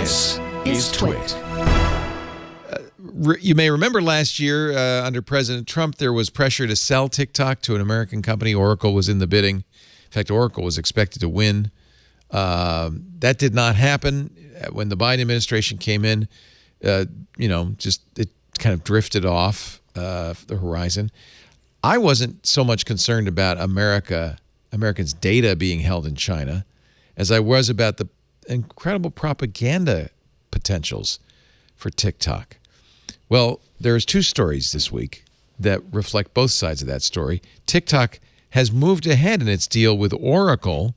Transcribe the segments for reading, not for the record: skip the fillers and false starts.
This is TWiT. You may remember last year under President Trump, there was pressure to sell TikTok to an American company. Oracle was in the bidding. In fact, Oracle was expected to win. That did not happen. When the Biden administration came in, just it kind of drifted off the horizon. I wasn't so much concerned about Americans' data being held in China as I was about the incredible propaganda potentials for TikTok. Well, there's two stories this week that reflect both sides of that story. TikTok has moved ahead in its deal with Oracle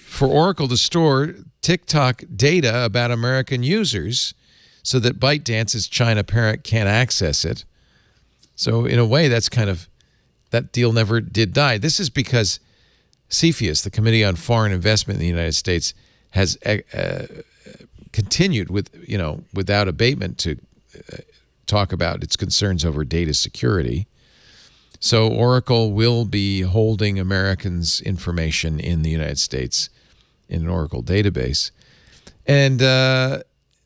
for Oracle to store TikTok data about American users so that ByteDance's China parent can't access it. So in a way, that's that deal never did die. This is because CFIUS, the Committee on Foreign Investment in the United States, has continued without abatement to talk about its concerns over data security. So Oracle will be holding Americans' information in the United States in an Oracle database. And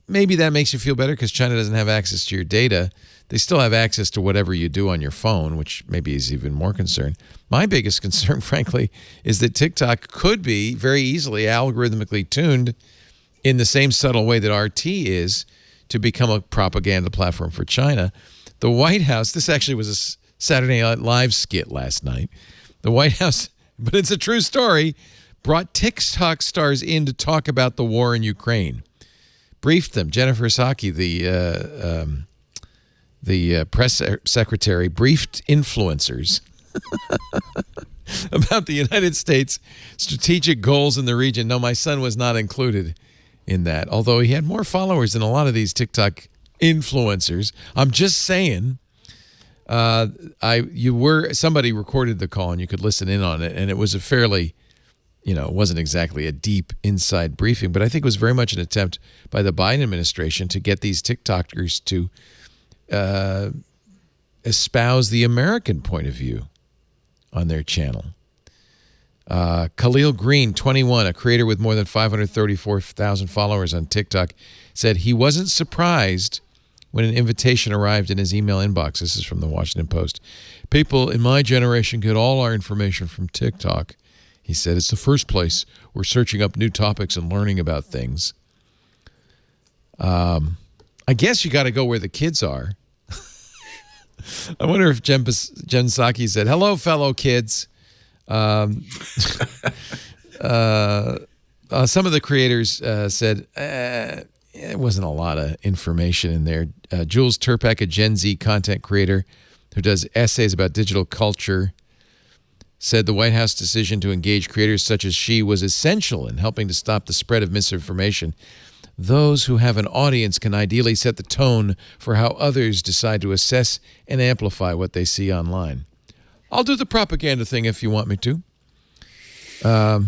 maybe that makes you feel better because China doesn't have access to your data. They still have access to whatever you do on your phone, which maybe is even more concern. My biggest concern, frankly, is that TikTok could be very easily algorithmically tuned in the same subtle way that RT is to become a propaganda platform for China. The White House, this actually was a Saturday Night Live skit last night. The White House, but it's a true story, brought TikTok stars in to talk about the war in Ukraine. Briefed them. Jennifer Psaki, the press secretary, briefed influencers about the United States' strategic goals in the region. No, my son was not included in that, although he had more followers than a lot of these TikTok influencers. I'm just saying, somebody recorded the call and you could listen in on it, and it was a fairly, it wasn't exactly a deep inside briefing, but I think it was very much an attempt by the Biden administration to get these TikTokers to espouse the American point of view on their channel. Khalil Green, 21, a creator with more than 534,000 followers on TikTok, said he wasn't surprised when an invitation arrived in his email inbox. This is from the Washington Post. People in my generation get all our information from TikTok. He said it's the first place we're searching up new topics and learning about things. I guess you got to go where the kids are. I wonder if Jen Psaki said, "Hello, fellow kids." Some of the creators said it wasn't a lot of information in there. Jules Turpak, a Gen Z content creator who does essays about digital culture, said the White House decision to engage creators such as she was essential in helping to stop the spread of misinformation. Those who have an audience can ideally set the tone for how others decide to assess and amplify what they see online. I'll do the propaganda thing if you want me to. I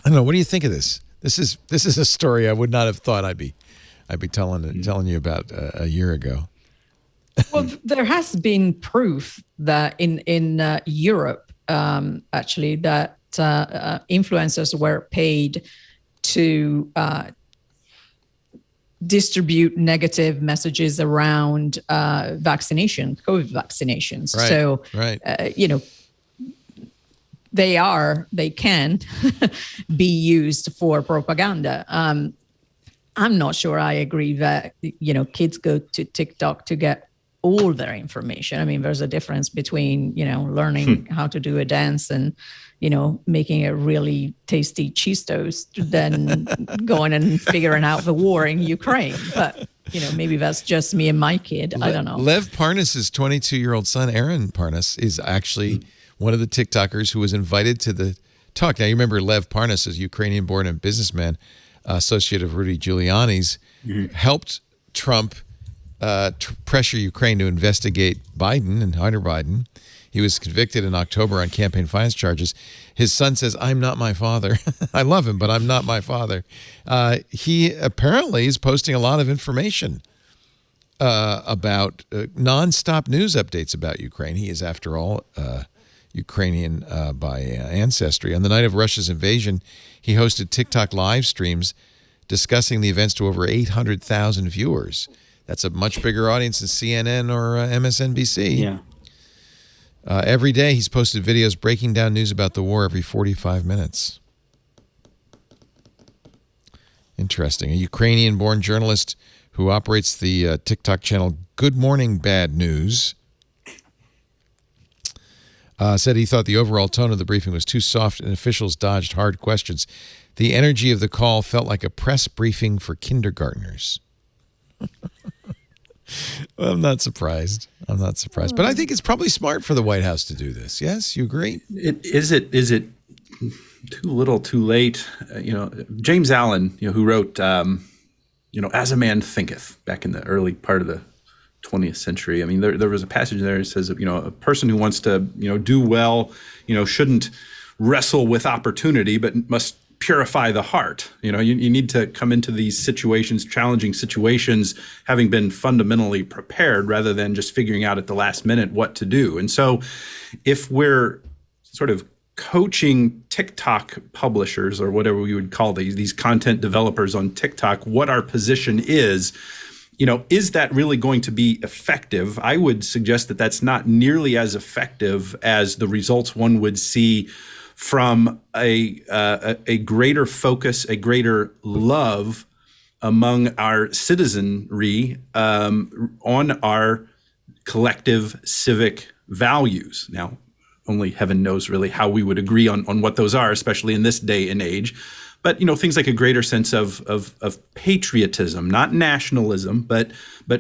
don't know. What do you think of this? This is a story I would not have thought I'd be telling you about a year ago. Well, there has been proof that in Europe, actually, that influencers were paid to distribute negative messages around COVID vaccinations. Right, so, right. They can be used for propaganda. I'm not sure I agree that, kids go to TikTok to get all their information. I mean, there's a difference between, learning how to do a dance and, making a really tasty cheese toast than going and figuring out the war in Ukraine. But, maybe that's just me and my kid. I don't know. Lev Parnas's 22-year-old son, Aaron Parnas, is actually one of the TikTokers who was invited to the talk. Now, you remember Lev Parnas is a Ukrainian-born and businessman, associate of Rudy Giuliani's, helped Trump pressure Ukraine to investigate Biden and Hunter Biden. He was convicted in October on campaign finance charges. His son says, "I'm not my father." I love him, but I'm not my father. He apparently is posting a lot of information about nonstop news updates about Ukraine. He is, after all, Ukrainian by ancestry. On the night of Russia's invasion, he hosted TikTok live streams discussing the events to over 800,000 viewers. That's a much bigger audience than CNN or MSNBC. Yeah. Every day he's posted videos breaking down news about the war every 45 minutes. Interesting. A Ukrainian-born journalist who operates the TikTok channel Good Morning Bad News said he thought the overall tone of the briefing was too soft and officials dodged hard questions. The energy of the call felt like a press briefing for kindergartners. Well, I'm not surprised. But I think it's probably smart for the White House to do this. Yes, you agree? Is it too little, too late? James Allen, who wrote, As a Man Thinketh, back in the early part of the 20th century. I mean, there was a passage there that says, a person who wants to, do well, shouldn't wrestle with opportunity, but must purify the heart. You need to come into these situations, challenging situations, having been fundamentally prepared rather than just figuring out at the last minute what to do. And so if we're sort of coaching TikTok publishers, or whatever we would call these content developers on TikTok, what our position is that really going to be effective? I would suggest that that's not nearly as effective as the results one would see from a greater focus, a greater love among our citizenry on our collective civic values. Now, only heaven knows really how we would agree on what those are, especially in this day and age. But things like a greater sense of patriotism, not nationalism, but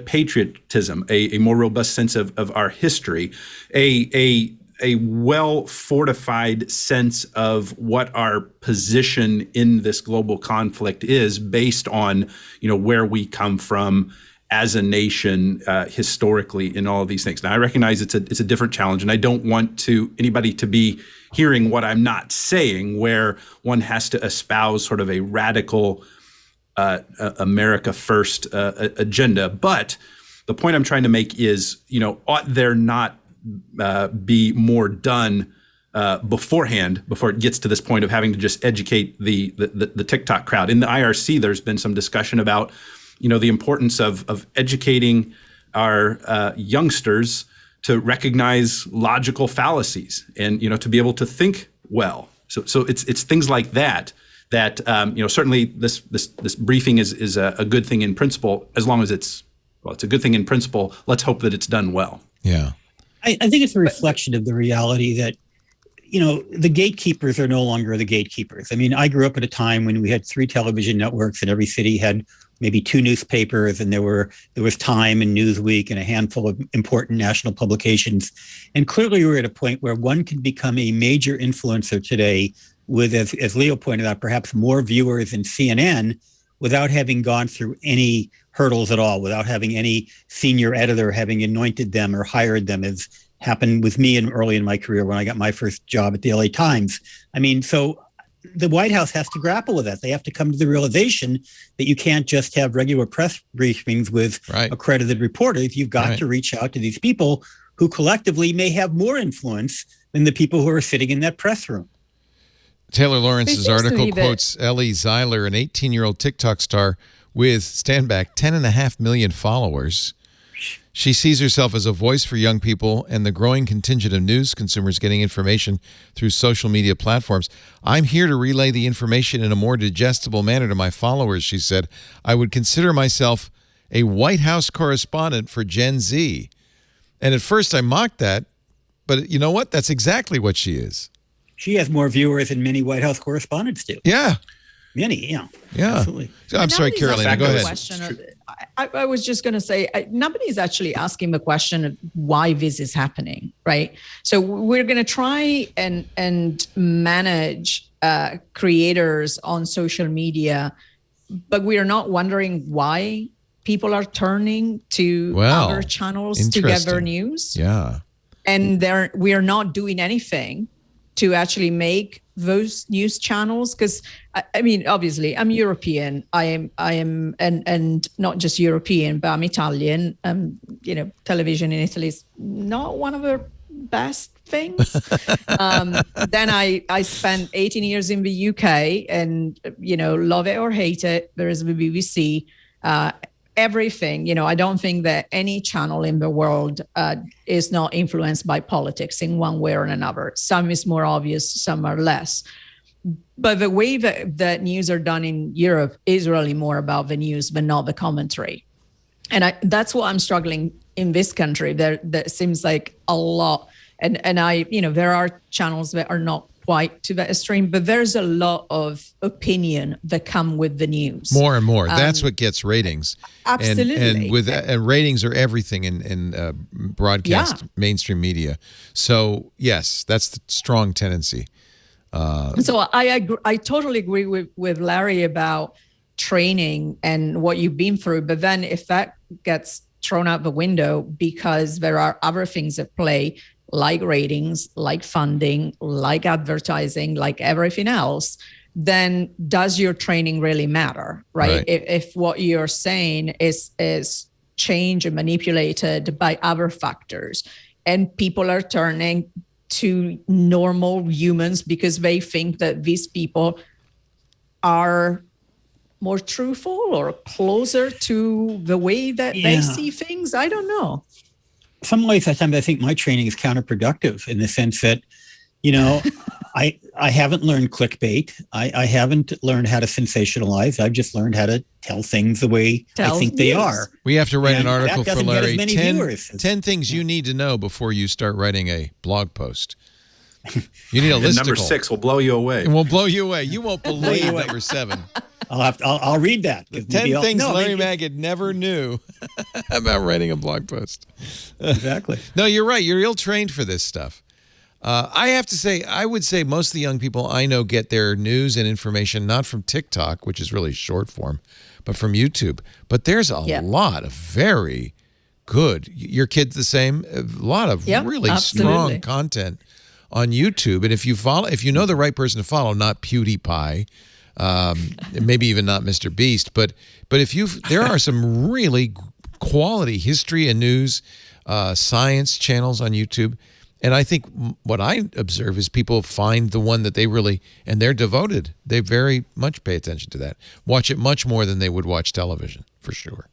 patriotism, a more robust sense of our history, a well fortified sense of what our position in this global conflict is based on where we come from as a nation historically in all of these things. Now, I recognize it's a different challenge, and I don't want anybody to be hearing what I'm not saying, where one has to espouse sort of a radical America first agenda. But the point I'm trying to make is, ought there not be more done beforehand, before it gets to this point of having to just educate the TikTok crowd? In the IRC, there's been some discussion about the importance of educating our youngsters to recognize logical fallacies and to be able to think well. So it's things like that certainly this briefing is a good thing in principle, as long as it's a good thing in principle. Let's hope that it's done well. Yeah, I think it's a reflection of the reality that the gatekeepers are no longer the gatekeepers. I mean, I grew up at a time when we had 3 television networks and every city had maybe 2 newspapers, and there was Time and Newsweek and a handful of important national publications. And clearly we're at a point where one can become a major influencer today with, as Leo pointed out, perhaps more viewers than CNN without having gone through any hurdles at all, without having any senior editor having anointed them or hired them, as happened with me early in my career when I got my first job at the LA Times. I mean, so the White House has to grapple with that. They have to come to the realization that you can't just have regular press briefings with accredited reporters. You've got to reach out to these people who collectively may have more influence than the people who are sitting in that press room. Taylor Lawrence's article quotes Ellie Zeiler, an 18-year-old TikTok star with, stand back, 10.5 million followers. She sees herself as a voice for young people and the growing contingent of news consumers getting information through social media platforms. I'm here to relay the information in a more digestible manner to my followers, she said. I would consider myself a White House correspondent for Gen Z. And at first I mocked that, but you know what? That's exactly what she is. She has more viewers than many White House correspondents do. Yeah. Many, yeah. Absolutely. I'm sorry, Carolina, go ahead. I was just going to say, nobody's actually asking the question of why this is happening, right? So we're going to try and manage creators on social media, but we are not wondering why people are turning to other channels to get their news. Yeah. And we are not doing anything to actually make those news channels, because I mean, obviously I'm European, I am and not just European, but I'm Italian. Television in Italy is not one of the best things. Then I spent 18 years in the UK, and love it or hate it, there is the BBC. Everything, I don't think that any channel in the world is not influenced by politics in one way or another. Some is more obvious, some are less. But the way that news are done in Europe is really more about the news, but not the commentary. And that's what I'm struggling in this country. There seems like a lot, and there are channels that are not quite to that extreme, but there's a lot of opinion that come with the news. More and more. That's what gets ratings. Absolutely. And ratings are everything in broadcast mainstream media. So yes, that's the strong tendency. So I totally agree with Larry about training and what you've been through. But then if that gets thrown out the window because there are other things at play, like ratings, like funding, like advertising, like everything else, then does your training really matter, right? If what you're saying is changed and manipulated by other factors, and people are turning to normal humans because they think that these people are more truthful or closer to the way that they see things, I don't know. Some ways, I think my training is counterproductive in the sense that, I haven't learned clickbait. I haven't learned how to sensationalize. I've just learned how to tell things the way I think they are. We have to write an article for Larry. 10 things you need to know before you start writing a blog post. You need a listicle. Number 6 will blow you away. It will blow you away. You won't believe number 7. I'll read that. 10 things Larry Magid never knew about writing a blog post. Exactly. No, you're right. You're ill-trained for this stuff. I have to say, I would say most of the young people I know get their news and information not from TikTok, which is really short form, but from YouTube. But there's a lot of very good, your kid's the same, a lot of really strong content on YouTube. And if you know the right person to follow, not PewDiePie, maybe even not Mr. Beast, but there are some really quality history and news, science channels on YouTube. And I think what I observe is people find the one that they really, and they're devoted. They very much pay attention to that. Watch it much more than they would watch television, for sure.